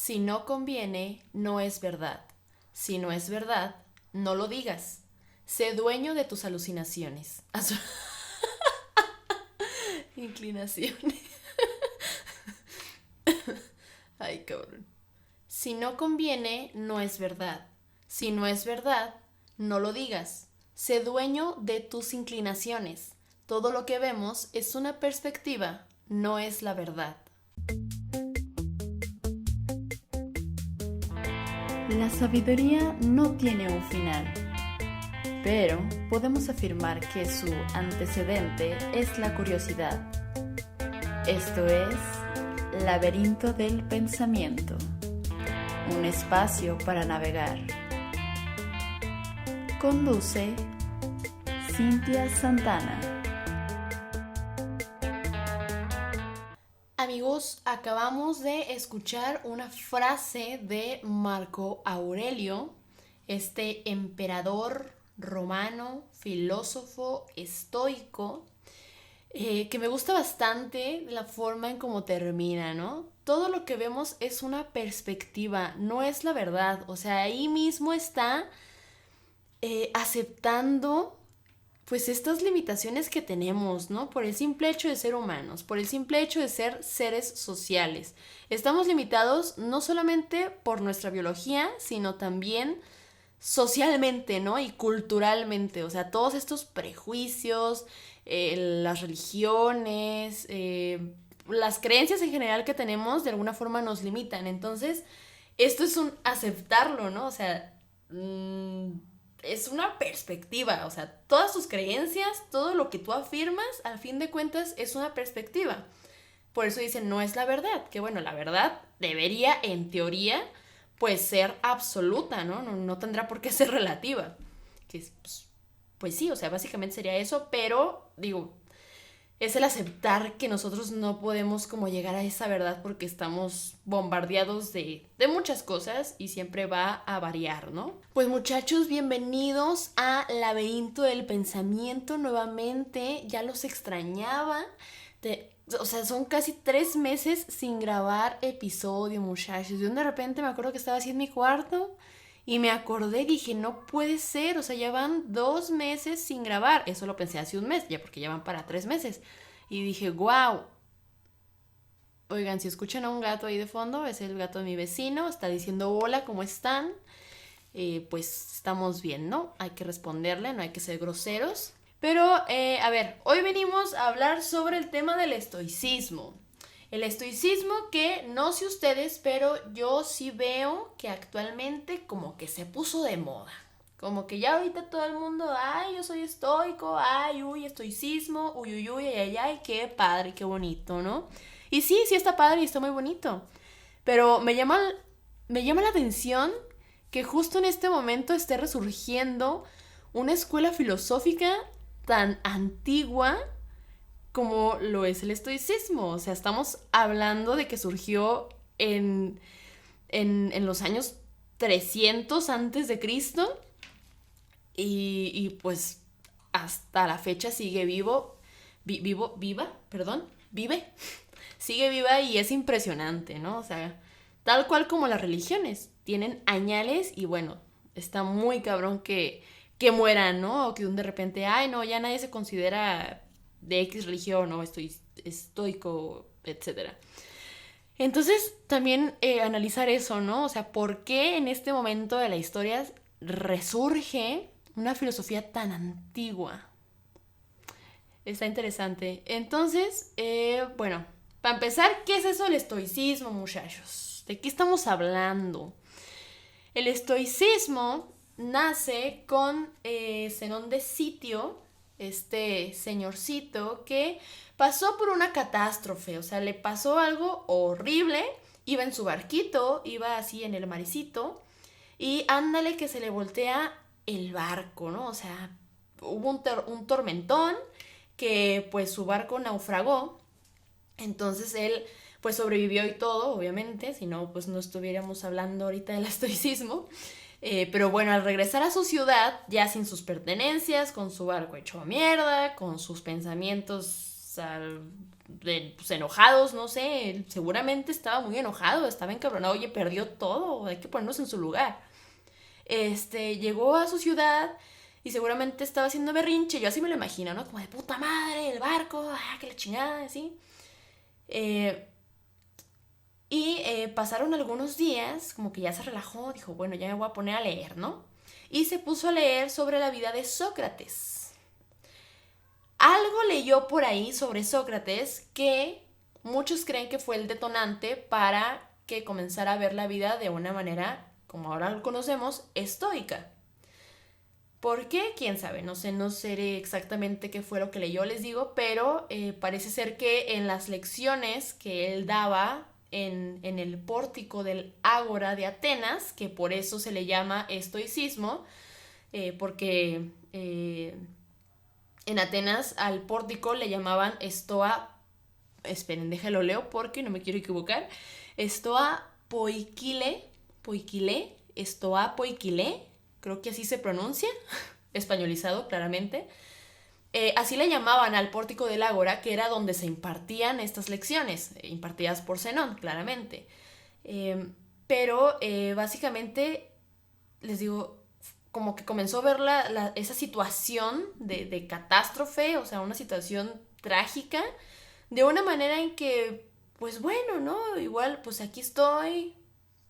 Si no conviene, no es verdad. Si no es verdad, no lo digas. Sé dueño de tus alucinaciones. Inclinaciones. Ay, cabrón. Si no conviene, no es verdad. Si no es verdad, no lo digas. Sé dueño de tus inclinaciones. Todo lo que vemos es una perspectiva, no es la verdad. La sabiduría no tiene un final, pero podemos afirmar que su antecedente es la curiosidad. Esto es Laberinto del Pensamiento, un espacio para navegar. Conduce Cintia Santana. Amigos, acabamos de escuchar una frase de Marco Aurelio, este emperador romano, filósofo estoico, que me gusta bastante la forma en cómo termina, ¿no? Todo lo que vemos es una perspectiva, no es la verdad. O sea, ahí mismo está aceptando pues estas limitaciones que tenemos, ¿no? Por el simple hecho de ser humanos, por el simple hecho de ser seres sociales. Estamos limitados no solamente por nuestra biología, sino también socialmente, ¿no? Y culturalmente. O sea, todos estos prejuicios, las religiones, las creencias en general que tenemos, de alguna forma nos limitan. Entonces, esto es un aceptarlo, ¿no? O sea, es una perspectiva, o sea, todas tus creencias, todo lo que tú afirmas, al fin de cuentas es una perspectiva. Por eso dicen, no es la verdad, que bueno, la verdad debería, en teoría, pues ser absoluta, ¿no? No tendrá por qué ser relativa. Que pues sí, o sea, básicamente sería eso, pero digo, es el aceptar que nosotros no podemos como llegar a esa verdad porque estamos bombardeados de muchas cosas y siempre va a variar, ¿no? Pues muchachos, bienvenidos a Laberinto del Pensamiento nuevamente, ya los extrañaba. O sea, son casi 3 meses sin grabar episodio, muchachos. De repente me acuerdo que estaba así en mi cuarto y me acordé, dije, no puede ser, o sea, ya van 2 meses sin grabar. Eso lo pensé hace un mes, ya porque ya van para 3 meses. Y dije, wow. Oigan, si escuchan a un gato ahí de fondo, es el gato de mi vecino, está diciendo hola, ¿cómo están? Pues estamos bien, ¿no? Hay que responderle, no hay que ser groseros. Pero, a ver, hoy venimos a hablar sobre el tema del estoicismo. El estoicismo que, no sé ustedes, pero yo sí veo que actualmente como que se puso de moda. Como que ya ahorita todo el mundo, ay, yo soy estoico, ay, uy, estoicismo, uy, uy, uy, ay, ay, qué padre, qué bonito, ¿no? Y sí, sí está padre y está muy bonito. Pero me llama la atención que justo en este momento esté resurgiendo una escuela filosófica tan antigua como lo es el estoicismo. O sea, estamos hablando de que surgió en los años 300 antes de Cristo y pues hasta la fecha sigue vive, sigue viva y es impresionante, ¿no? O sea, tal cual como las religiones, tienen añales y bueno, está muy cabrón que mueran, ¿no? O que de repente, ay, no, ya nadie se considera de X religión o estoy estoico, etcétera. Entonces, también analizar eso, ¿no? O sea, ¿por qué en este momento de la historia resurge una filosofía tan antigua? Está interesante. Entonces, bueno, para empezar, ¿qué es eso del estoicismo, muchachos? ¿De qué estamos hablando? El estoicismo nace con Zenón de Sitio, este señorcito que pasó por una catástrofe, o sea, le pasó algo horrible, iba en su barquito, iba así en el marecito, y ándale que se le voltea el barco, ¿no? O sea, hubo un tormentón que pues su barco naufragó, entonces él pues sobrevivió y todo, obviamente, si no pues no estuviéramos hablando ahorita del estoicismo. Pero bueno, al regresar a su ciudad, ya sin sus pertenencias, con su barco hecho a mierda, con sus pensamientos pues, enojados, no sé, seguramente estaba muy enojado, estaba encabronado, oye, perdió todo, hay que ponernos en su lugar. Llegó a su ciudad y seguramente estaba haciendo berrinche, yo así me lo imagino, ¿no? Como de puta madre, el barco, que la chingada, así. Pasaron algunos días, como que ya se relajó, dijo, bueno, ya me voy a poner a leer, ¿no? Y se puso a leer sobre la vida de Sócrates. Algo leyó por ahí sobre Sócrates que muchos creen que fue el detonante para que comenzara a ver la vida de una manera, como ahora lo conocemos, estoica. ¿Por qué? ¿Quién sabe? No sé, no sé exactamente qué fue lo que leyó, les digo, pero parece ser que en las lecciones que él daba en el pórtico del Ágora de Atenas, que por eso se le llama estoicismo, porque en Atenas al pórtico le llamaban estoa, esperen, déjalo leo porque no me quiero equivocar, estoa poikile, estoa poikile, creo que así se pronuncia, españolizado claramente. Así le llamaban al pórtico del Ágora, que era donde se impartían estas lecciones, impartidas por Zenón, claramente. Pero básicamente, les digo, como que comenzó a ver esa situación de catástrofe, o sea, una situación trágica, de una manera en que, pues bueno, ¿no? Igual, pues aquí estoy,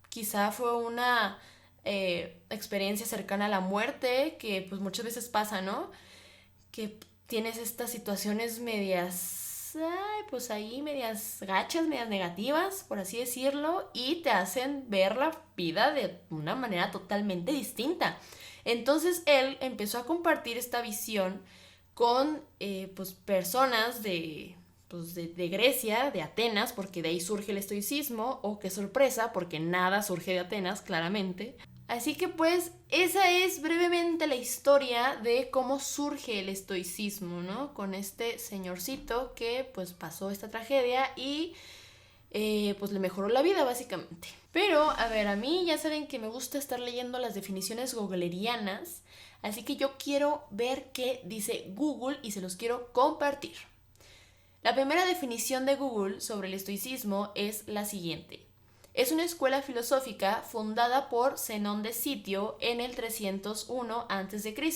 quizá fue una experiencia cercana a la muerte, que pues muchas veces pasa, ¿no? Que tienes estas situaciones medias, pues ahí medias gachas, medias negativas, por así decirlo, y te hacen ver la vida de una manera totalmente distinta. Entonces él empezó a compartir esta visión con pues personas de Grecia, de Atenas, porque de ahí surge el estoicismo, o qué sorpresa, porque nada surge de Atenas, claramente. Así que pues esa es brevemente la historia de cómo surge el estoicismo, ¿no? Con este señorcito que pues pasó esta tragedia y pues le mejoró la vida básicamente. Pero, a ver, a mí ya saben que me gusta estar leyendo las definiciones googlerianas, así que yo quiero ver qué dice Google y se los quiero compartir. La primera definición de Google sobre el estoicismo es la siguiente. Es una escuela filosófica fundada por Zenón de Sitio en el 301 a.C.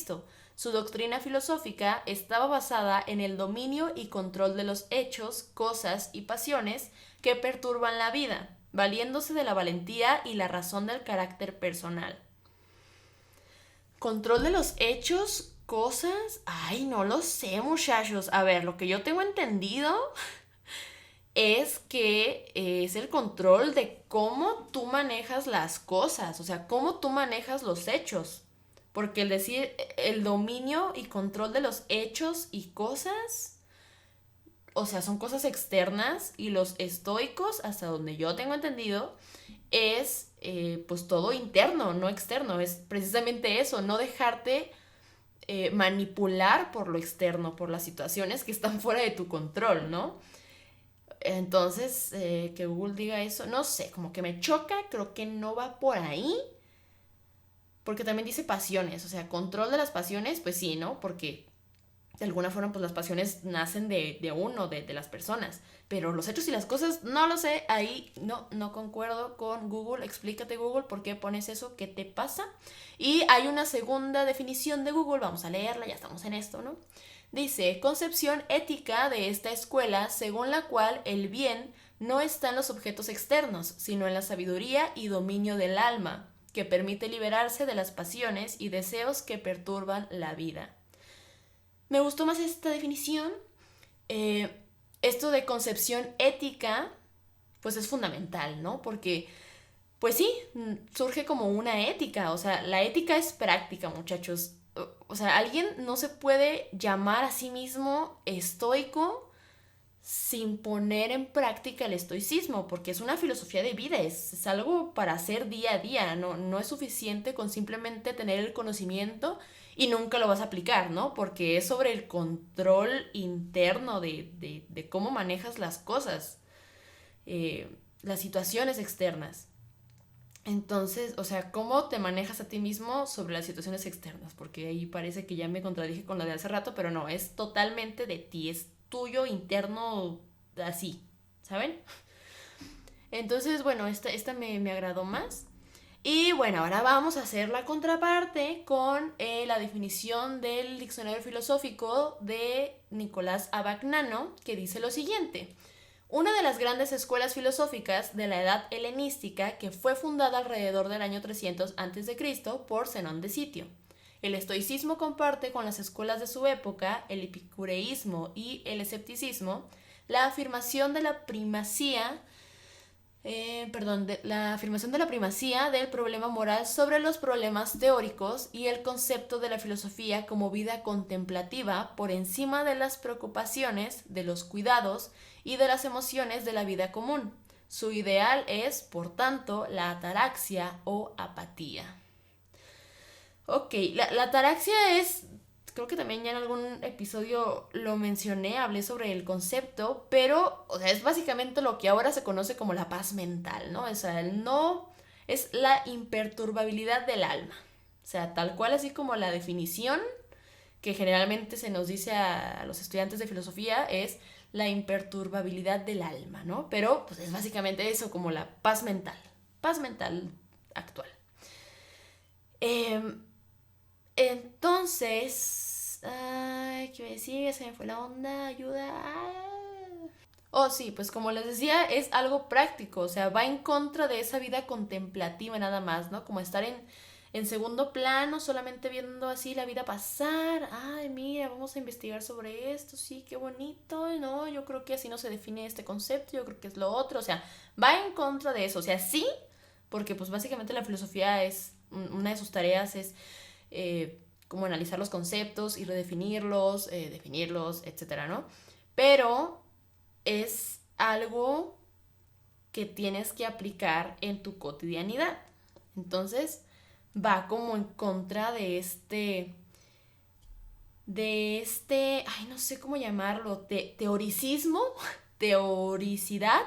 Su doctrina filosófica estaba basada en el dominio y control de los hechos, cosas y pasiones que perturban la vida, valiéndose de la valentía y la razón del carácter personal. Control de los hechos, cosas... Ay, no lo sé, muchachos. A ver, lo que yo tengo entendido es que es el control de cómo tú manejas las cosas, o sea, cómo tú manejas los hechos. Porque el decir el dominio y control de los hechos y cosas, o sea, son cosas externas, y los estoicos, hasta donde yo tengo entendido, es pues todo interno, no externo. Es precisamente eso, no dejarte manipular por lo externo, por las situaciones que están fuera de tu control, ¿no? Entonces, que Google diga eso, no sé, como que me choca, creo que no va por ahí, porque también dice pasiones, o sea, control de las pasiones, pues sí, ¿no? Porque de alguna forma, pues las pasiones nacen de uno, de las personas, pero los hechos y las cosas, no lo sé, ahí no concuerdo con Google. Explícate, Google, por qué pones eso, qué te pasa. Y hay una segunda definición de Google, vamos a leerla, ya estamos en esto, ¿no? Dice, concepción ética de esta escuela según la cual el bien no está en los objetos externos, sino en la sabiduría y dominio del alma, que permite liberarse de las pasiones y deseos que perturban la vida. Me gustó más esta definición. Esto de concepción ética, pues es fundamental, ¿no? Porque, pues sí, surge como una ética, o sea, la ética es práctica, muchachos. O sea, alguien no se puede llamar a sí mismo estoico sin poner en práctica el estoicismo, porque es una filosofía de vida, es algo para hacer día a día, no es suficiente con simplemente tener el conocimiento y nunca lo vas a aplicar, ¿no? Porque es sobre el control interno de cómo manejas las cosas, las situaciones externas. Entonces, o sea, ¿cómo te manejas a ti mismo sobre las situaciones externas? Porque ahí parece que ya me contradije con la de hace rato, pero no, es totalmente de ti, es tuyo interno así, ¿saben? Entonces, bueno, esta me agradó más. Y bueno, ahora vamos a hacer la contraparte con la definición del diccionario filosófico de Nicolás Abagnano, que dice lo siguiente. Una de las grandes escuelas filosóficas de la edad helenística que fue fundada alrededor del año 300 a.C. por Zenón de Sitio. El estoicismo comparte con las escuelas de su época, el epicureísmo y el escepticismo, la afirmación de la primacía la afirmación de la primacía del problema moral sobre los problemas teóricos y el concepto de la filosofía como vida contemplativa por encima de las preocupaciones, de los cuidados y de las emociones de la vida común. Su ideal es, por tanto, la ataraxia o apatía. Ok, la ataraxia es, creo que también ya en algún episodio lo mencioné, hablé sobre el concepto, pero, o sea, es básicamente lo que ahora se conoce como la paz mental, ¿no? O sea, el no es la imperturbabilidad del alma. O sea, tal cual así como la definición que generalmente se nos dice a los estudiantes de filosofía es la imperturbabilidad del alma, ¿no? Pero, pues es básicamente eso, como la paz mental actual. Entonces, ¿qué iba a decir? Se me fue la onda, ayuda. Oh, sí, pues como les decía, es algo práctico, o sea, va en contra de esa vida contemplativa nada más, ¿no? Como estar en segundo plano, solamente viendo así la vida pasar. Ay, mira, vamos a investigar sobre esto, sí, qué bonito, no, yo creo que así no se define este concepto, yo creo que es lo otro, o sea, va en contra de eso, o sea, sí, porque pues básicamente la filosofía es, una de sus tareas es como analizar los conceptos y redefinirlos, definirlos, etcétera, ¿no? Pero es algo que tienes que aplicar en tu cotidianidad. Entonces, va como en contra de ay, no sé cómo llamarlo, teoricismo, teoricidad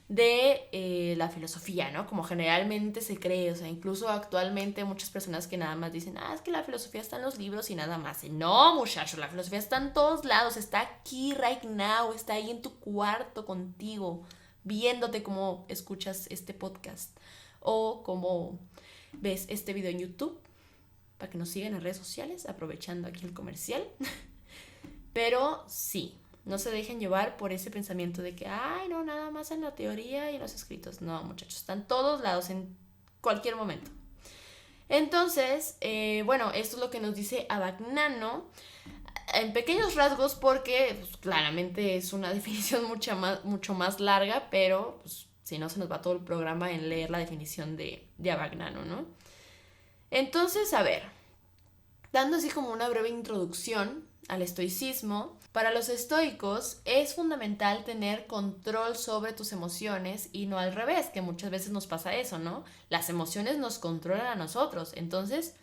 de la filosofía, ¿no? Como generalmente se cree, o sea, incluso actualmente muchas personas que nada más dicen, es que la filosofía está en los libros y nada más. Y no, muchacho, la filosofía está en todos lados, está aquí right now, está ahí en tu cuarto contigo, viéndote como escuchas este podcast o como ves este video en YouTube, para que nos sigan en redes sociales, aprovechando aquí el comercial. Pero sí, no se dejen llevar por ese pensamiento de que, ay, no, nada más en la teoría y en los escritos. No, muchachos, están todos lados en cualquier momento. Entonces, bueno, esto es lo que nos dice Abagnano en pequeños rasgos porque pues, claramente es una definición mucho más larga, pero pues, si no se nos va todo el programa en leer la definición de Abagnano, ¿no? Entonces, a ver, dando así como una breve introducción al estoicismo, para los estoicos es fundamental tener control sobre tus emociones y no al revés, que muchas veces nos pasa eso, ¿no? Las emociones nos controlan a nosotros. Entonces,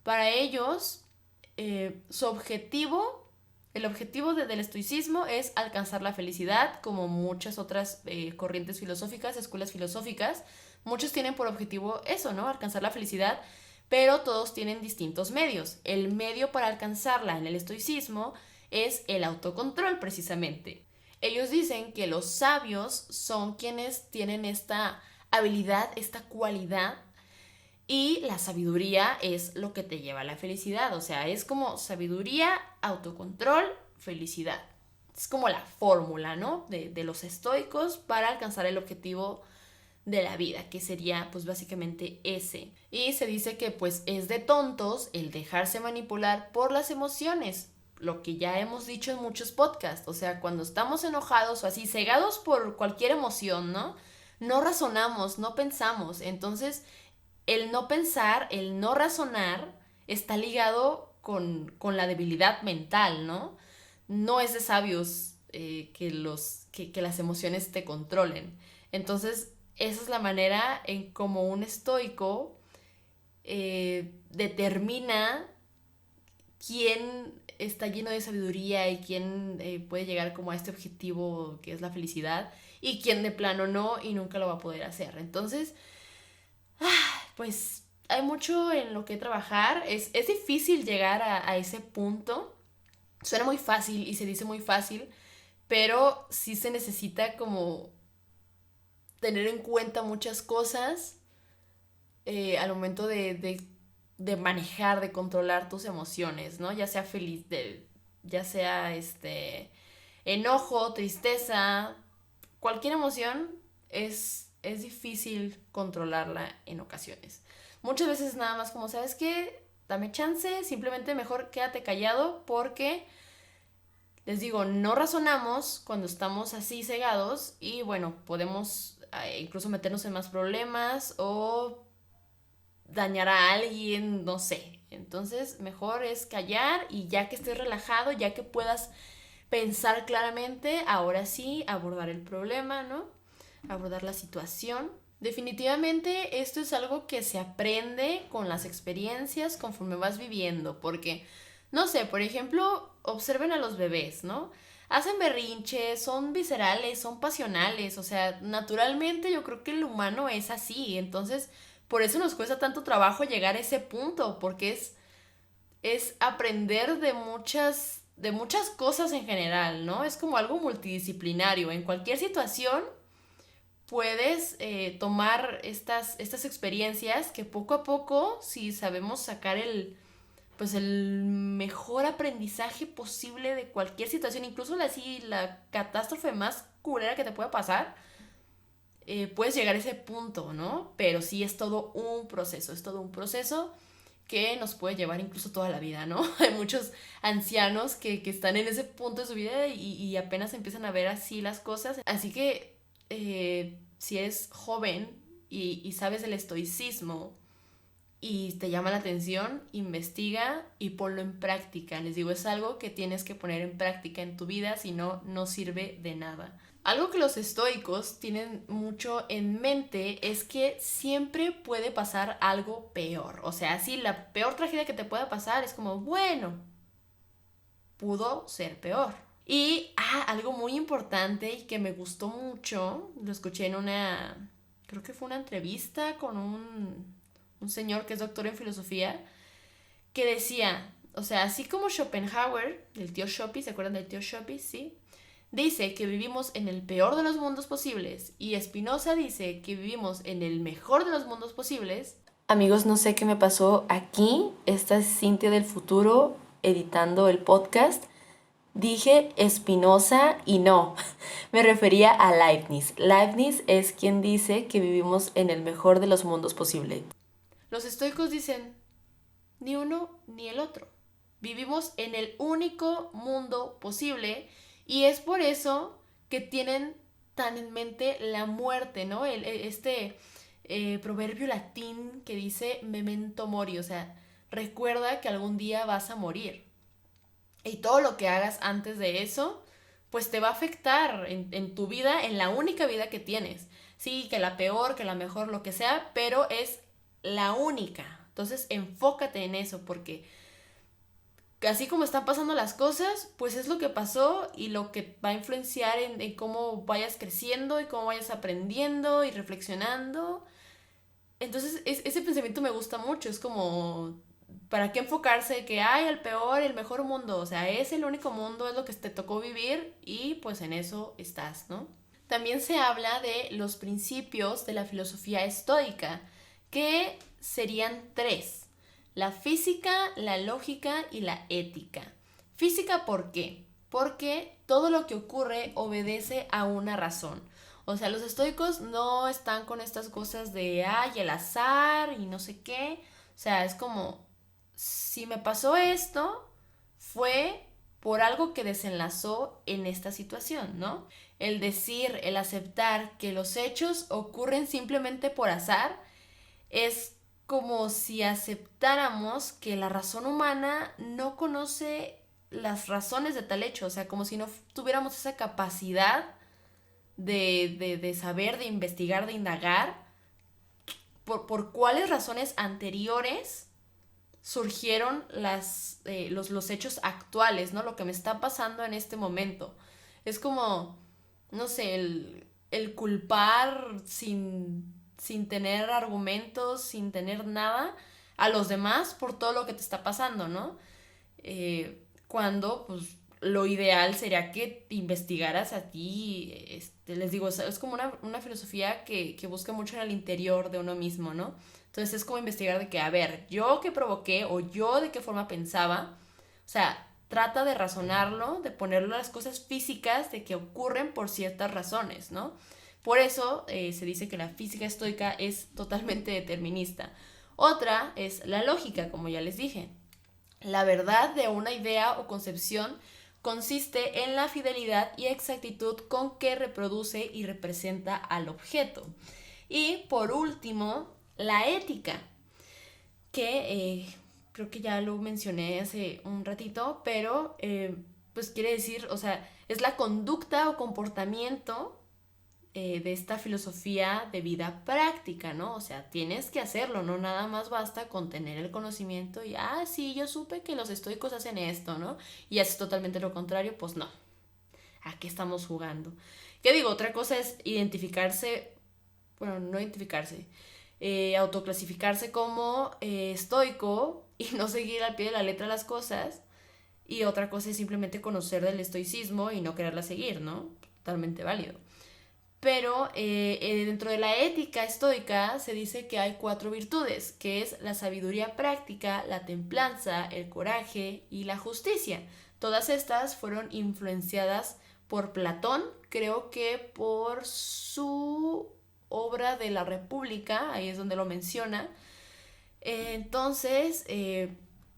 para ellos, su objetivo, el objetivo del estoicismo es alcanzar la felicidad, como muchas otras corrientes filosóficas, escuelas filosóficas. Muchos tienen por objetivo eso, ¿no? Alcanzar la felicidad, pero todos tienen distintos medios. El medio para alcanzarla en el estoicismo es el autocontrol, precisamente. Ellos dicen que los sabios son quienes tienen esta habilidad, esta cualidad, y la sabiduría es lo que te lleva a la felicidad. O sea, es como sabiduría, autocontrol, felicidad. Es como la fórmula, ¿no? De los estoicos para alcanzar el objetivo de la vida, que sería pues básicamente ese. Y se dice que pues es de tontos el dejarse manipular por las emociones, lo que ya hemos dicho en muchos podcasts. O sea, cuando estamos enojados o así, cegados por cualquier emoción, ¿no? No razonamos, no pensamos. Entonces, el no pensar, el no razonar, está ligado con la debilidad mental, ¿no? No es de sabios que las emociones te controlen. Entonces, esa es la manera en cómo un estoico determina quién está lleno de sabiduría y quién puede llegar como a este objetivo que es la felicidad y quién de plano no y nunca lo va a poder hacer. Entonces, pues hay mucho en lo que trabajar. Es difícil llegar a ese punto Suena muy fácil y se dice muy fácil, pero sí se necesita como tener en cuenta muchas cosas al momento de manejar, de controlar tus emociones, ¿no? Ya sea feliz, ya sea enojo, tristeza, cualquier emoción es difícil controlarla en ocasiones. Muchas veces nada más como, ¿sabes qué? Dame chance, simplemente mejor quédate callado porque, les digo, no razonamos cuando estamos así cegados y bueno, podemos incluso meternos en más problemas o dañar a alguien, no sé. Entonces, mejor es callar y ya que estés relajado, ya que puedas pensar claramente, ahora sí, abordar el problema, ¿no? Abordar la situación. Definitivamente esto es algo que se aprende con las experiencias conforme vas viviendo, porque, no sé, por ejemplo, observen a los bebés, ¿no? Hacen berrinches, son viscerales, son pasionales, o sea, naturalmente yo creo que el humano es así, entonces por eso nos cuesta tanto trabajo llegar a ese punto, porque es aprender de muchas cosas en general, ¿no? Es como algo multidisciplinario, en cualquier situación puedes tomar estas experiencias que poco a poco, si sabemos sacar pues el mejor aprendizaje posible de cualquier situación, incluso la catástrofe más culera que te pueda pasar, puedes llegar a ese punto, ¿no? Pero sí es todo un proceso que nos puede llevar incluso toda la vida, ¿no? Hay muchos ancianos que están en ese punto de su vida y apenas empiezan a ver así las cosas. Así que si eres joven y sabes del estoicismo y te llama la atención, investiga y ponlo en práctica. Les digo, es algo que tienes que poner en práctica en tu vida, si no, no sirve de nada. Algo que los estoicos tienen mucho en mente es que siempre puede pasar algo peor. O sea, sí, la peor tragedia que te pueda pasar es como, bueno, pudo ser peor. Y algo muy importante y que me gustó mucho, lo escuché en creo que fue una entrevista con un señor que es doctor en filosofía, que decía, o sea, así como Schopenhauer, el tío Shopi, ¿se acuerdan del tío Shopi? Sí. Dice que vivimos en el peor de los mundos posibles y Spinoza dice que vivimos en el mejor de los mundos posibles. Amigos, no sé qué me pasó aquí. Esta es Cintia del futuro editando el podcast. Dije Spinoza y no, me refería a Leibniz. Leibniz es quien dice que vivimos en el mejor de los mundos posibles. Los estoicos dicen, ni uno ni el otro. Vivimos en el único mundo posible y es por eso que tienen tan en mente la muerte, ¿no? Este proverbio latín que dice memento mori, o sea, recuerda que algún día vas a morir. Y todo lo que hagas antes de eso, pues te va a afectar en tu vida, en la única vida que tienes. Sí, que la peor, que la mejor, lo que sea, pero es la única. Entonces enfócate en eso, porque así como están pasando las cosas, pues es lo que pasó y lo que va a influenciar en cómo vayas creciendo y cómo vayas aprendiendo y reflexionando. Entonces ese pensamiento me gusta mucho, es como, ¿para qué enfocarse que hay el peor, el mejor mundo? O sea, es el único mundo, es lo que te tocó vivir y pues en eso estás, ¿no? También se habla de los principios de la filosofía estoica, que serían tres: la física, la lógica y la ética. Física, ¿por qué? Porque todo lo que ocurre obedece a una razón. O sea, los estoicos no están con estas cosas de, el azar y no sé qué. O sea, es como, si me pasó esto, fue por algo que desenlazó en esta situación, ¿no? El decir, el aceptar que los hechos ocurren simplemente por azar es como si aceptáramos que la razón humana no conoce las razones de tal hecho, o sea, como si no tuviéramos esa capacidad de saber, de investigar, de indagar por cuáles razones anteriores surgieron los hechos actuales, ¿no? Lo que me está pasando en este momento. Es como, no sé, el culpar sin tener argumentos, sin tener nada, a los demás por todo lo que te está pasando, ¿no? cuando pues lo ideal sería que investigaras a ti, les digo, es como una filosofía que busca mucho en el interior de uno mismo, ¿no? Entonces es como investigar de que, a ver, yo qué provoqué o yo de qué forma pensaba, o sea, trata de razonarlo, de ponerlo a las cosas físicas de que ocurren por ciertas razones, ¿no? Por eso se dice que la física estoica es totalmente determinista. Otra es la lógica, como ya les dije. La verdad de una idea o concepción consiste en la fidelidad y exactitud con que reproduce y representa al objeto. Y por último, la ética, que creo que ya lo mencioné hace un ratito, pero pues quiere decir, o sea, es la conducta o comportamiento de esta filosofía de vida práctica, ¿no? O sea, tienes que hacerlo, no nada más basta con tener el conocimiento y, sí, yo supe que los estoicos hacen esto, ¿no? Y haces totalmente lo contrario, pues no. ¿A qué estamos jugando? ¿Qué digo? Otra cosa es identificarse, bueno, no identificarse, autoclasificarse como estoico y no seguir al pie de la letra las cosas. Y otra cosa es simplemente conocer del estoicismo y no quererla seguir, ¿no? Totalmente válido. Pero dentro de la ética estoica se dice que hay 4 virtudes, que es la sabiduría práctica, la templanza, el coraje y la justicia. Todas estas fueron influenciadas por Platón, creo que por su obra de la República, ahí es donde lo menciona. Entonces,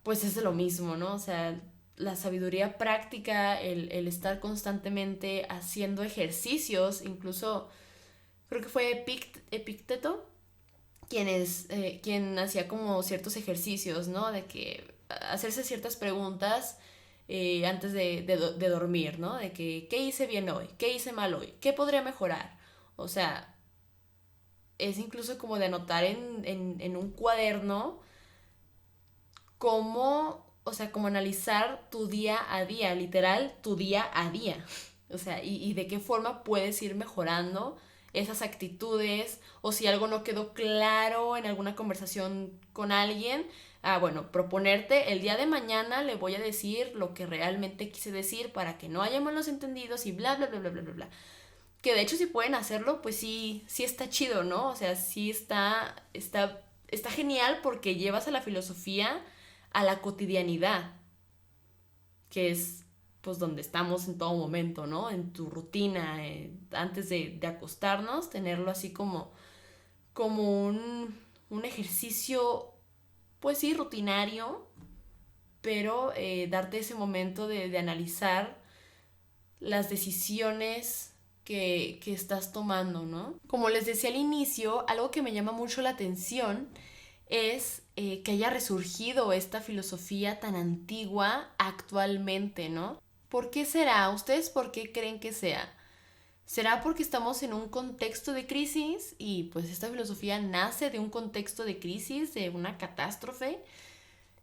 pues es de lo mismo, ¿no? O sea, la sabiduría práctica, el estar constantemente haciendo ejercicios, incluso creo que fue Epicteto quien hacía como ciertos ejercicios, ¿no? De que hacerse ciertas preguntas antes de dormir, ¿no? De que, ¿qué hice bien hoy? ¿Qué hice mal hoy? ¿Qué podría mejorar? O sea, es incluso como de anotar en un cuaderno cómo, o sea, como analizar tu día a día, literal, tu día a día. O sea, y de qué forma puedes ir mejorando esas actitudes, o si algo no quedó claro en alguna conversación con alguien, bueno, proponerte el día de mañana le voy a decir lo que realmente quise decir para que no haya malos entendidos y bla, bla, bla, bla, bla, bla, bla. Que de hecho si pueden hacerlo, pues sí, sí está chido, ¿no? O sea, sí está genial porque llevas a la filosofía a la cotidianidad, que es pues donde estamos en todo momento, ¿no? En tu rutina, antes de acostarnos, tenerlo así como un ejercicio, pues sí, rutinario, pero darte ese momento de analizar las decisiones que estás tomando, ¿no? Como les decía al inicio, algo que me llama mucho la atención es que haya resurgido esta filosofía tan antigua actualmente, ¿no? ¿Por qué será? ¿Ustedes por qué creen que sea? ¿Será porque estamos en un contexto de crisis y pues esta filosofía nace de un contexto de crisis, de una catástrofe?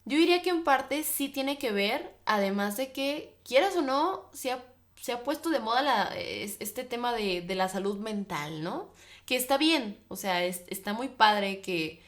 Yo diría que en parte sí tiene que ver, además de que, quieras o no, se ha puesto de moda este tema de la salud mental, ¿no? Que está bien, o sea, está muy padre que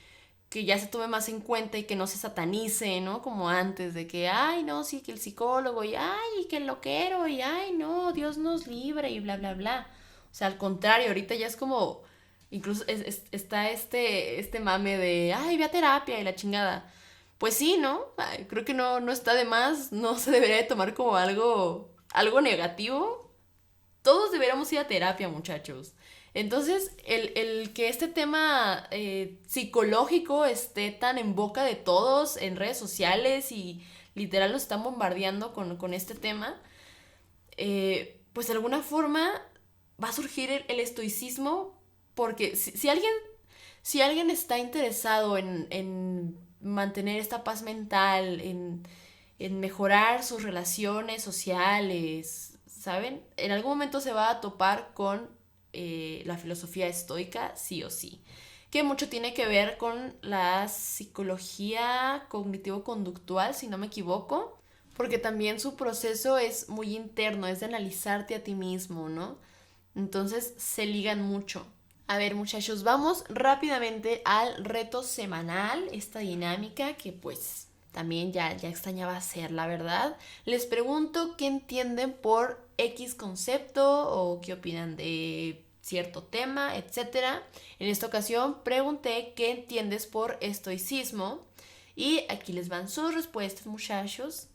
ya se tome más en cuenta y que no se satanice, ¿no? Como antes, de que, ay, no, sí, que el psicólogo, y ay, que el loquero, y ay, no, Dios nos libre, y bla, bla, bla. O sea, al contrario, ahorita ya es como, incluso está este mame de, ay, ve a terapia y la chingada. Pues sí, ¿no? Ay, creo que no está de más, no se debería de tomar como algo negativo. Todos deberíamos ir a terapia, muchachos. Entonces, el que este tema psicológico esté tan en boca de todos en redes sociales y literal lo están bombardeando con este tema, pues de alguna forma va a surgir el estoicismo porque si alguien está interesado en mantener esta paz mental, en mejorar sus relaciones sociales, ¿saben? En algún momento se va a topar con la filosofía estoica, sí o sí. Que mucho tiene que ver con la psicología cognitivo-conductual, si no me equivoco, porque también su proceso es muy interno, es de analizarte a ti mismo, ¿no? Entonces se ligan mucho. A ver, muchachos, vamos rápidamente al reto semanal, esta dinámica que pues también ya extrañaba hacer, la verdad. Les pregunto qué entienden por X concepto o qué opinan de cierto tema, etcétera. En esta ocasión pregunté qué entiendes por estoicismo y aquí les van sus respuestas, muchachos.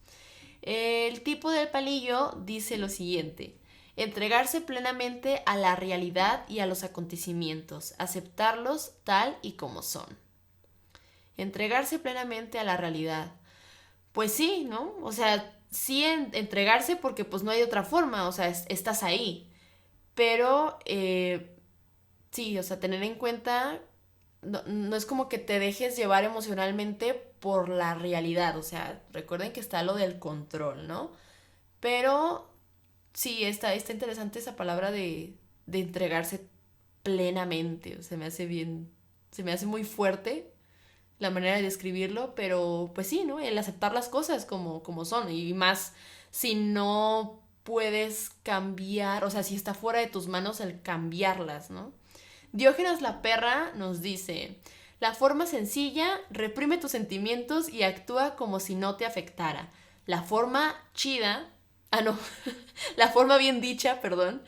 El tipo del palillo dice lo siguiente: entregarse plenamente a la realidad y a los acontecimientos, aceptarlos tal y como son. Entregarse plenamente a la realidad. Pues sí, ¿no? O sea, sí entregarse porque pues no hay otra forma, o sea, estás ahí. Pero sí, o sea, tener en cuenta, no es como que te dejes llevar emocionalmente por la realidad, o sea, recuerden que está lo del control, ¿no? Pero sí, está interesante esa palabra de entregarse plenamente, o sea, se me hace muy fuerte la manera de describirlo, pero pues sí, ¿no? El aceptar las cosas como son y más si no puedes cambiar, o sea, si está fuera de tus manos el cambiarlas, ¿no? Diógenes la perra nos dice: la forma sencilla reprime tus sentimientos y actúa como si no te afectara. La forma chida, no, la forma bien dicha, perdón,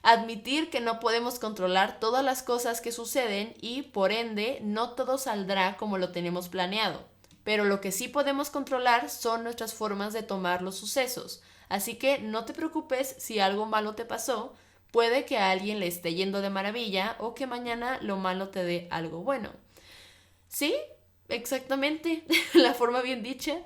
admitir que no podemos controlar todas las cosas que suceden y, por ende, no todo saldrá como lo tenemos planeado. Pero lo que sí podemos controlar son nuestras formas de tomar los sucesos. Así que no te preocupes si algo malo te pasó, puede que a alguien le esté yendo de maravilla o que mañana lo malo te dé algo bueno. Sí, exactamente, la forma bien dicha,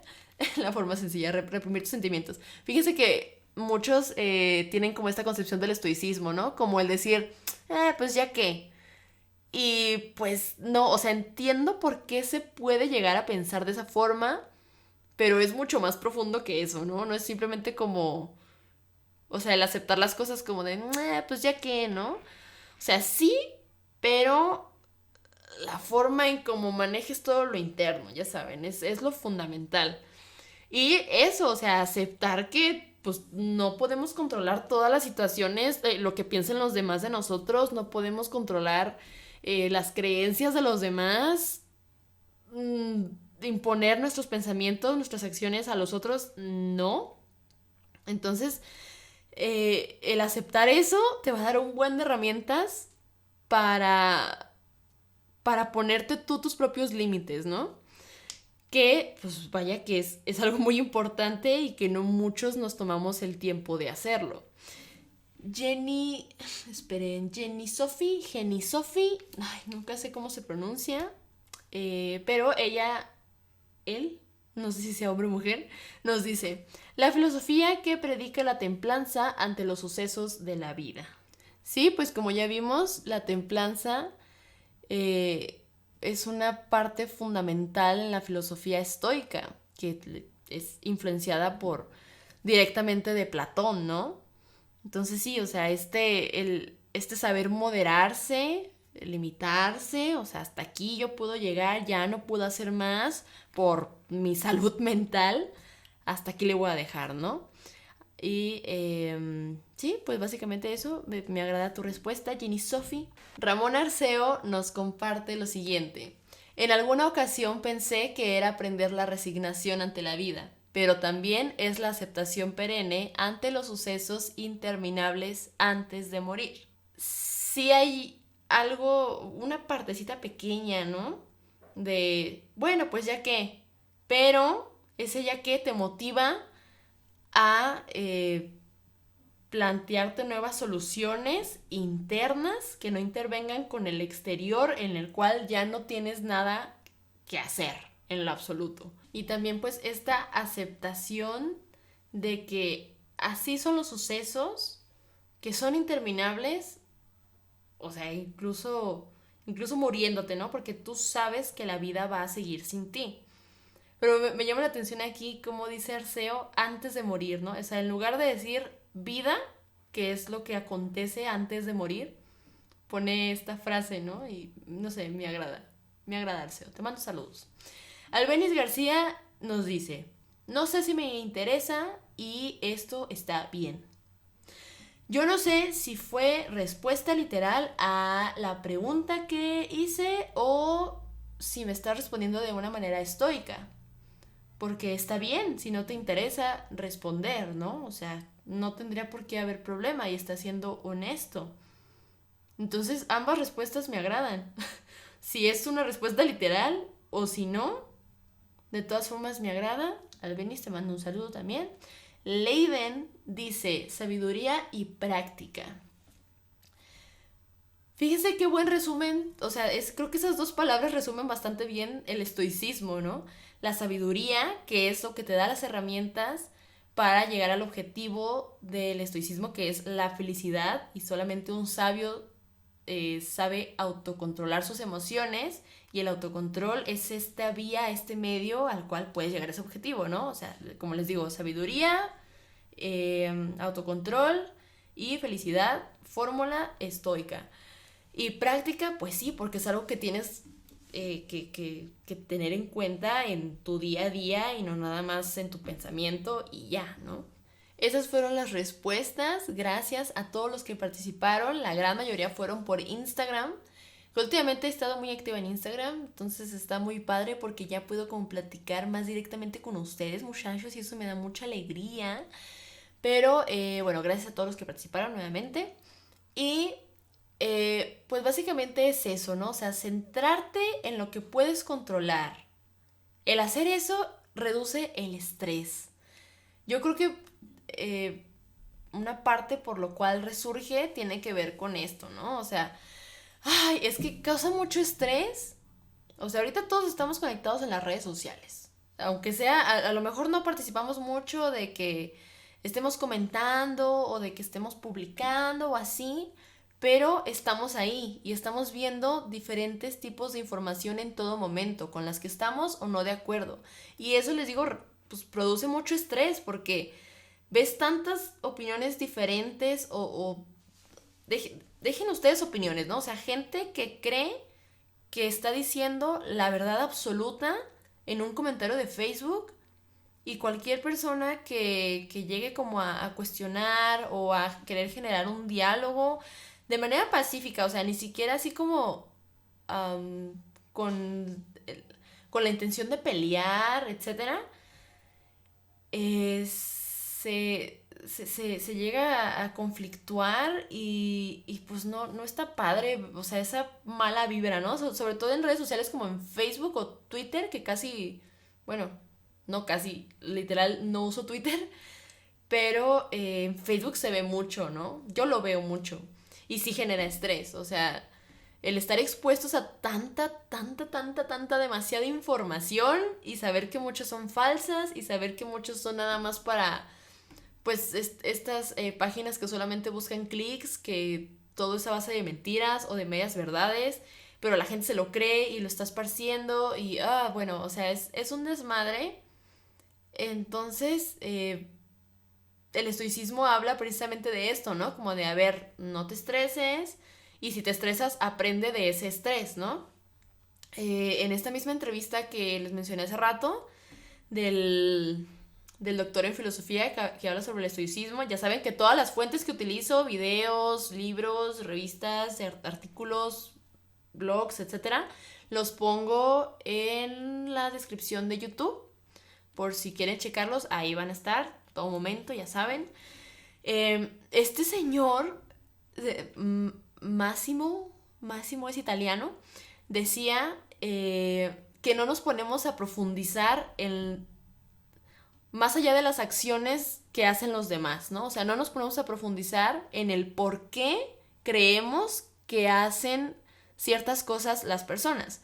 la forma sencilla, reprimir tus sentimientos. Fíjense que muchos tienen como esta concepción del estoicismo, ¿no? Como el decir, pues ya qué. Y pues no, o sea, entiendo por qué se puede llegar a pensar de esa forma, pero es mucho más profundo que eso, ¿no? No es simplemente como, o sea, el aceptar las cosas como de, pues ya qué, ¿no? O sea, sí, pero la forma en cómo manejes todo lo interno, ya saben, es lo fundamental. Y eso, o sea, aceptar que pues no podemos controlar todas las situaciones, lo que piensen los demás de nosotros, no podemos controlar las creencias de los demás, mm, imponer nuestros pensamientos, nuestras acciones a los otros, no. Entonces, el aceptar eso te va a dar un buen de herramientas para, para ponerte tú tus propios límites, ¿no? Que, pues vaya que es algo muy importante y que no muchos nos tomamos el tiempo de hacerlo. Jenny Sophie, ay, nunca sé cómo se pronuncia, pero él, no sé si sea hombre o mujer, nos dice: la filosofía que predica la templanza ante los sucesos de la vida. Sí, pues como ya vimos, la templanza es una parte fundamental en la filosofía estoica, que es influenciada directamente de Platón, ¿no? Entonces sí, o sea, este saber moderarse, limitarse, o sea, hasta aquí yo puedo llegar, ya no puedo hacer más por mi salud mental, hasta aquí le voy a dejar, ¿no? Y sí, pues básicamente eso. Me agrada tu respuesta, Jenny Sophie. Ramón Arceo nos comparte lo siguiente: en alguna ocasión pensé que era aprender la resignación ante la vida, pero también es la aceptación perenne ante los sucesos interminables antes de morir. Sí hay algo, una partecita pequeña, ¿no? De, bueno, pues ya que, pero ese ya que te motiva a plantearte nuevas soluciones internas que no intervengan con el exterior, en el cual ya no tienes nada que hacer en lo absoluto. Y también pues esta aceptación de que así son los sucesos, que son interminables, o sea, incluso muriéndote, ¿no? Porque tú sabes que la vida va a seguir sin ti. Pero me llama la atención aquí cómo dice Arceo antes de morir, ¿no? O sea, en lugar de decir vida, que es lo que acontece antes de morir, pone esta frase, ¿no? Y no sé, me agrada Arceo. Te mando saludos. Albeniz García nos dice: no sé si me interesa y esto está bien. Yo no sé si fue respuesta literal a la pregunta que hice o si me está respondiendo de una manera estoica. porque está bien, si no te interesa responder, ¿no? O sea, no tendría por qué haber problema y está siendo honesto. Entonces, ambas respuestas me agradan. Si es una respuesta literal o si no, de todas formas me agrada. Albenis, te mando un saludo también. Leiden dice, sabiduría y práctica. Fíjense qué buen resumen, o sea, creo que esas dos palabras resumen bastante bien el estoicismo, ¿no? La sabiduría, que es lo que te da las herramientas para llegar al objetivo del estoicismo, que es la felicidad, y solamente un sabio sabe autocontrolar sus emociones, y el autocontrol es esta vía, este medio al cual puedes llegar a ese objetivo, ¿no? O sea, como les digo, sabiduría, autocontrol y felicidad, fórmula estoica. Y práctica, pues sí, porque es algo que tienes que tener en cuenta en tu día a día y no nada más en tu pensamiento y ya, ¿no? Esas fueron las respuestas. Gracias a todos los que participaron. La gran mayoría fueron por Instagram. Últimamente he estado muy activa en Instagram, entonces está muy padre porque ya puedo como platicar más directamente con ustedes, muchachos, y eso me da mucha alegría. Pero bueno, gracias a todos los que participaron nuevamente. Y pues básicamente es eso, ¿no? O sea, centrarte en lo que puedes controlar. El hacer eso reduce el estrés. Yo creo que una parte por lo cual resurge tiene que ver con esto, ¿no? O sea, ay, es que causa mucho estrés. O sea, ahorita todos estamos conectados en las redes sociales. Aunque sea, a lo mejor no participamos mucho de que estemos comentando o de que estemos publicando o así, pero estamos ahí y estamos viendo diferentes tipos de información en todo momento, con las que estamos o no de acuerdo. Y eso les digo, pues produce mucho estrés porque ves tantas opiniones diferentes o dejen ustedes opiniones, ¿no? O sea, gente que cree que está diciendo la verdad absoluta en un comentario de Facebook, y cualquier persona que llegue como a cuestionar o a querer generar un diálogo de manera pacífica, o sea, ni siquiera así como um, con, con la intención de pelear, etcétera, se llega a conflictuar y pues no está padre, o sea, esa mala vibra, ¿no? Sobre todo en redes sociales como en Facebook o Twitter, que casi, bueno, no casi, literal, no uso Twitter, pero en Facebook se ve mucho, ¿no? Yo lo veo mucho y sí genera estrés, o sea, el estar expuestos a tanta, demasiada información y saber que muchas son falsas y saber que muchos son nada más para, pues, estas páginas que solamente buscan clics, que todo es a base de mentiras o de medias verdades, pero la gente se lo cree y lo está esparciendo y, bueno, o sea, es un desmadre. Entonces, el estoicismo habla precisamente de esto, ¿no? Como de, a ver, no te estreses y si te estresas, aprende de ese estrés, ¿no? En esta misma entrevista que les mencioné hace rato, del doctor en filosofía que habla sobre el estoicismo, ya saben que todas las fuentes que utilizo, videos, libros, revistas, artículos, blogs, etcétera, los pongo en la descripción de YouTube. Por si quieren checarlos, ahí van a estar, todo momento, ya saben. Este señor, Máximo es italiano, decía que no nos ponemos a profundizar en más allá de las acciones que hacen los demás, ¿no? O sea, no nos ponemos a profundizar en el por qué creemos que hacen ciertas cosas las personas.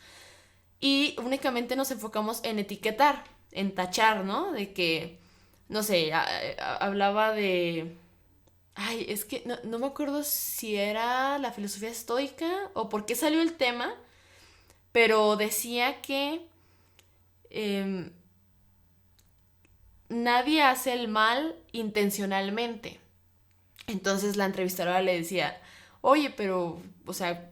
Y únicamente nos enfocamos en etiquetar, en tachar, ¿no? De que, no sé, hablaba de... Ay, es que no me acuerdo si era la filosofía estoica o por qué salió el tema, pero decía que eh, nadie hace el mal intencionalmente. Entonces la entrevistadora le decía, oye, pero, o sea,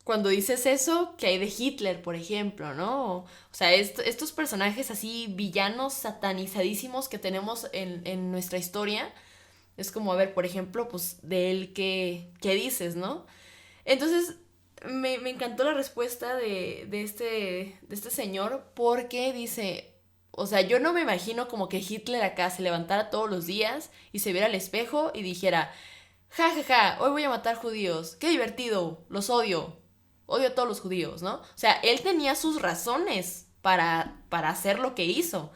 cuando dices eso, ¿qué hay de Hitler, por ejemplo, no? O sea, estos personajes así, villanos satanizadísimos que tenemos en nuestra historia, es como, a ver, por ejemplo, pues de él, ¿qué dices, no? Entonces, me encantó la respuesta de este señor porque dice, O sea, yo no me imagino como que Hitler acá se levantara todos los días y se viera al espejo y dijera, ja, ja, ja, hoy voy a matar judíos, qué divertido, los odio, odio a todos los judíos, ¿no? O sea, él tenía sus razones para hacer lo que hizo,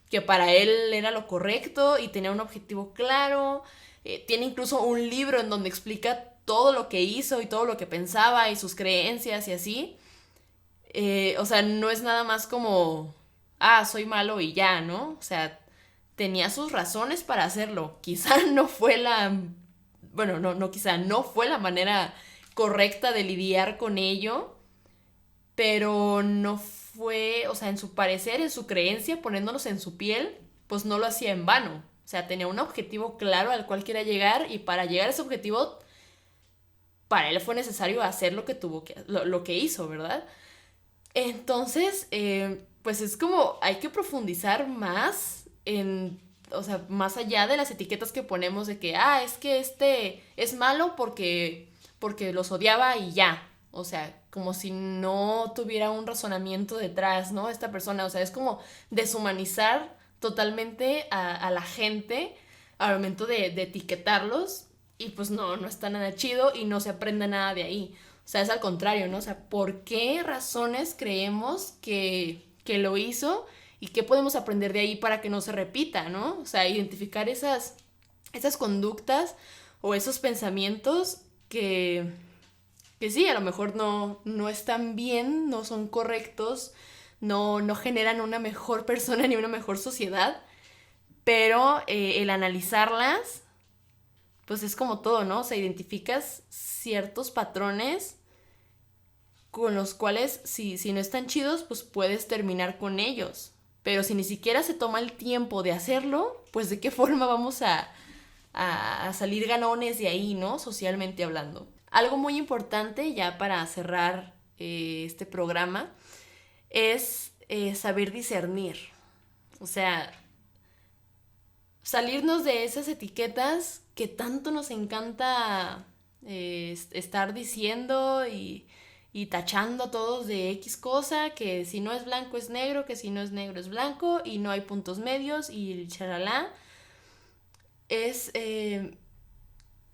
que para él era lo correcto y tenía un objetivo claro, tiene incluso un libro en donde explica todo lo que hizo y todo lo que pensaba y sus creencias y así. O sea, no es nada más como, soy malo y ya, ¿no? O sea, tenía sus razones para hacerlo. Quizá no fue bueno, no quizá, no fue la manera correcta de lidiar con ello, pero no fue, o sea, en su parecer, en su creencia, poniéndonos en su piel, pues no lo hacía en vano. O sea, tenía un objetivo claro al cual quería llegar y para llegar a ese objetivo, para él fue necesario hacer lo que lo que hizo, ¿verdad? Entonces, pues es como hay que profundizar más o sea, más allá de las etiquetas que ponemos de que, es que este es malo porque los odiaba y ya. O sea, como si no tuviera un razonamiento detrás, ¿no? Esta persona, o sea, es como deshumanizar totalmente a la gente al momento de etiquetarlos y pues no está nada chido y no se aprende nada de ahí. O sea, es al contrario, ¿no? O sea, ¿por qué razones creemos que lo hizo y qué podemos aprender de ahí para que no se repita, ¿no? O sea, identificar esas conductas o esos pensamientos que sí, a lo mejor no están bien, no son correctos, no generan una mejor persona ni una mejor sociedad, pero el analizarlas, pues es como todo, ¿no? O sea, identificas ciertos patrones con los cuales si no están chidos, pues puedes terminar con ellos. Pero si ni siquiera se toma el tiempo de hacerlo, pues de qué forma vamos a salir ganones de ahí, ¿no? Socialmente hablando. Algo muy importante ya para cerrar este programa es saber discernir. O sea, salirnos de esas etiquetas que tanto nos encanta estar diciendo y tachando a todos de X cosa, que si no es blanco es negro, que si no es negro es blanco y no hay puntos medios y charalá. Es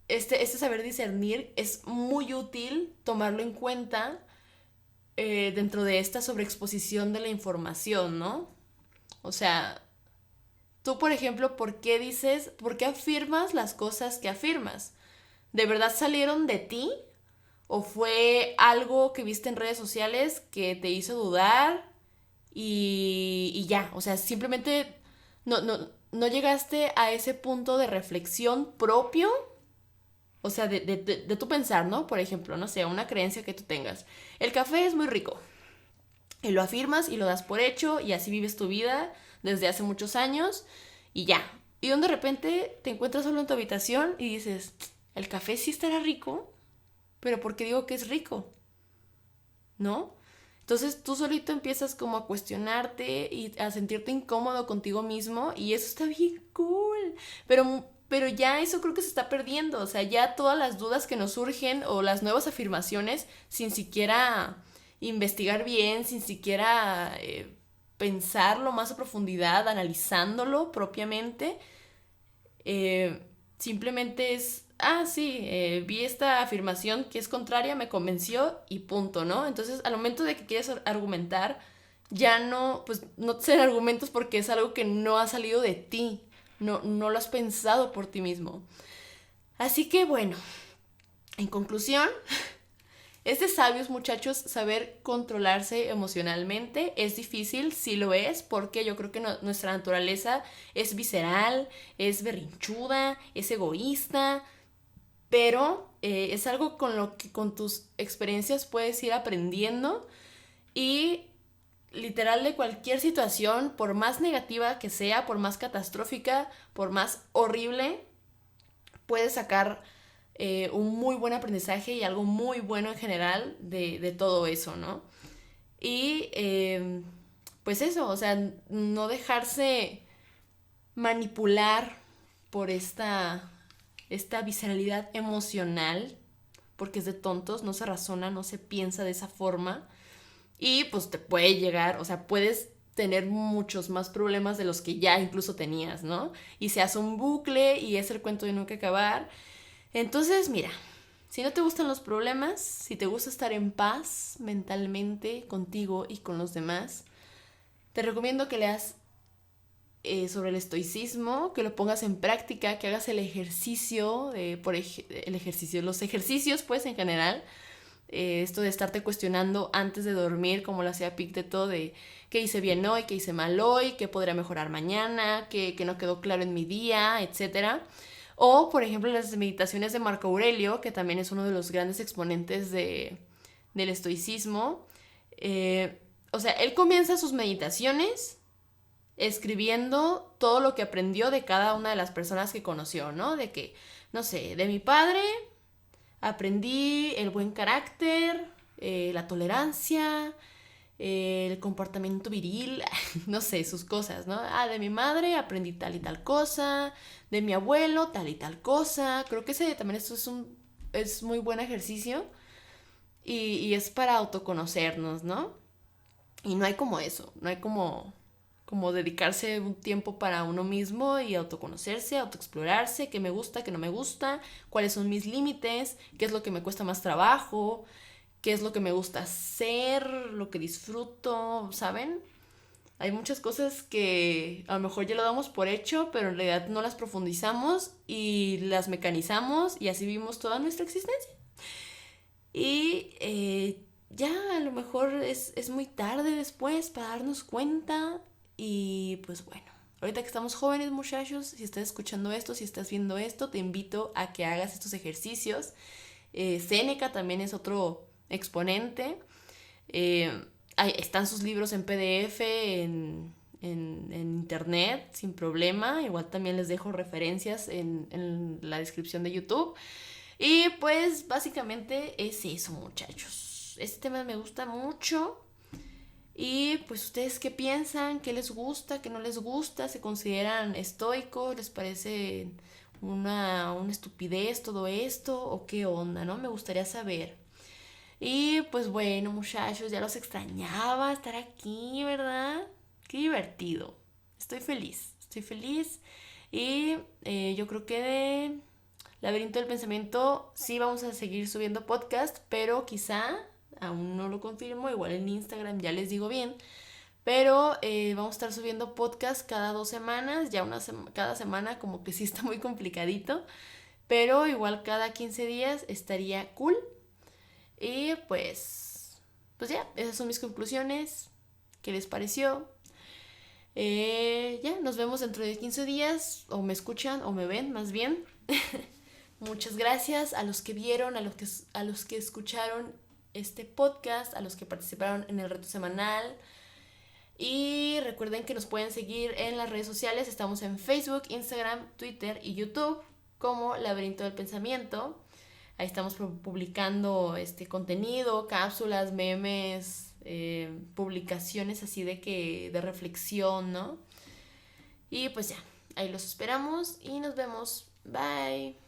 este saber discernir es muy útil tomarlo en cuenta dentro de esta sobreexposición de la información, ¿no? O sea, tú, por ejemplo, por qué afirmas las cosas que afirmas? ¿De verdad salieron de ti? ¿O fue algo que viste en redes sociales que te hizo dudar y ya? O sea, simplemente no llegaste a ese punto de reflexión propio. O sea, de tu pensar, ¿no? Por ejemplo, no sé, una creencia que tú tengas. El café es muy rico. Y lo afirmas y lo das por hecho y así vives tu vida desde hace muchos años y ya. Y de repente te encuentras solo en tu habitación y dices, el café sí estará rico, pero ¿por qué digo que es rico? ¿No? Entonces tú solito empiezas como a cuestionarte y a sentirte incómodo contigo mismo y eso está bien cool. Pero ya eso creo que se está perdiendo. O sea, ya todas las dudas que nos surgen o las nuevas afirmaciones sin siquiera investigar bien, sin siquiera pensarlo más a profundidad, analizándolo propiamente, simplemente es, sí, vi esta afirmación que es contraria, me convenció y punto, ¿no? Entonces, al momento de que quieres argumentar, ya pues no te salen argumentos porque es algo que no ha salido de ti, no lo has pensado por ti mismo. Así que bueno, en conclusión, es de sabios, muchachos, saber controlarse emocionalmente. Es difícil, sí lo es, porque yo creo que nuestra naturaleza es visceral, es berrinchuda, es egoísta, pero es algo con lo que con tus experiencias puedes ir aprendiendo y literal de cualquier situación, por más negativa que sea, por más catastrófica, por más horrible, puedes sacar un muy buen aprendizaje y algo muy bueno en general de todo eso, ¿no? Y pues eso, o sea, no dejarse manipular por esta visceralidad emocional, porque es de tontos, no se razona, no se piensa de esa forma y pues te puede llegar, o sea, puedes tener muchos más problemas de los que ya incluso tenías, ¿no? Y se hace un bucle y es el cuento de nunca acabar. Entonces, mira, si no te gustan los problemas, si te gusta estar en paz mentalmente contigo y con los demás, te recomiendo que leas sobre el estoicismo, que lo pongas en práctica, que hagas el ejercicio, los ejercicios pues en general, esto de estarte cuestionando antes de dormir, como lo hacía Epicteto, de qué hice bien hoy, qué hice mal hoy, qué podría mejorar mañana, qué no quedó claro en mi día, etcétera. O, por ejemplo, las meditaciones de Marco Aurelio, que también es uno de los grandes exponentes del estoicismo. O sea, él comienza sus meditaciones escribiendo todo lo que aprendió de cada una de las personas que conoció, ¿no? De que, no sé, de mi padre aprendí el buen carácter, la tolerancia, el comportamiento viril, no sé, sus cosas, ¿no? Ah, de mi madre aprendí tal y tal cosa, de mi abuelo tal y tal cosa. Creo que ese también esto es muy buen ejercicio y es para autoconocernos, ¿no? Y no hay como eso, no hay como dedicarse un tiempo para uno mismo y autoconocerse, autoexplorarse, qué me gusta, qué no me gusta, cuáles son mis límites, qué es lo que me cuesta más trabajo, qué es lo que me gusta hacer, lo que disfruto, ¿saben? Hay muchas cosas que a lo mejor ya lo damos por hecho, pero en realidad no las profundizamos y las mecanizamos y así vivimos toda nuestra existencia. Y ya a lo mejor es muy tarde después para darnos cuenta. Y pues bueno, ahorita que estamos jóvenes, muchachos, si estás escuchando esto, si estás viendo esto, te invito a que hagas estos ejercicios. Séneca también es otro exponente. Están sus libros en PDF en internet sin problema. Igual también les dejo referencias en la descripción de YouTube. Y pues básicamente es eso, muchachos. Este tema me gusta mucho. Y pues ustedes qué piensan, qué les gusta, qué no les gusta, se consideran estoicos, les parece una estupidez todo esto o qué onda, ¿no? Me gustaría saber. Y pues bueno, muchachos, ya los extrañaba estar aquí, ¿verdad? Qué divertido. Estoy feliz. Y yo creo que de Laberinto del Pensamiento sí vamos a seguir subiendo podcast, pero quizá, aún no lo confirmo, igual en Instagram ya les digo bien, pero vamos a estar subiendo podcast cada 2 semanas, ya cada semana como que sí está muy complicadito, pero igual cada 15 días estaría cool. Y pues ya, esas son mis conclusiones. ¿Qué les pareció? Ya, nos vemos dentro de 15 días, o me escuchan, o me ven, más bien. Muchas gracias a los que vieron, a los que escucharon este podcast, a los que participaron en el reto semanal. Y recuerden que nos pueden seguir en las redes sociales. Estamos en Facebook, Instagram, Twitter y YouTube como Laberinto del Pensamiento. Ahí estamos publicando contenido, cápsulas, memes, publicaciones así de reflexión, ¿no? Y pues ya, ahí los esperamos y nos vemos. Bye.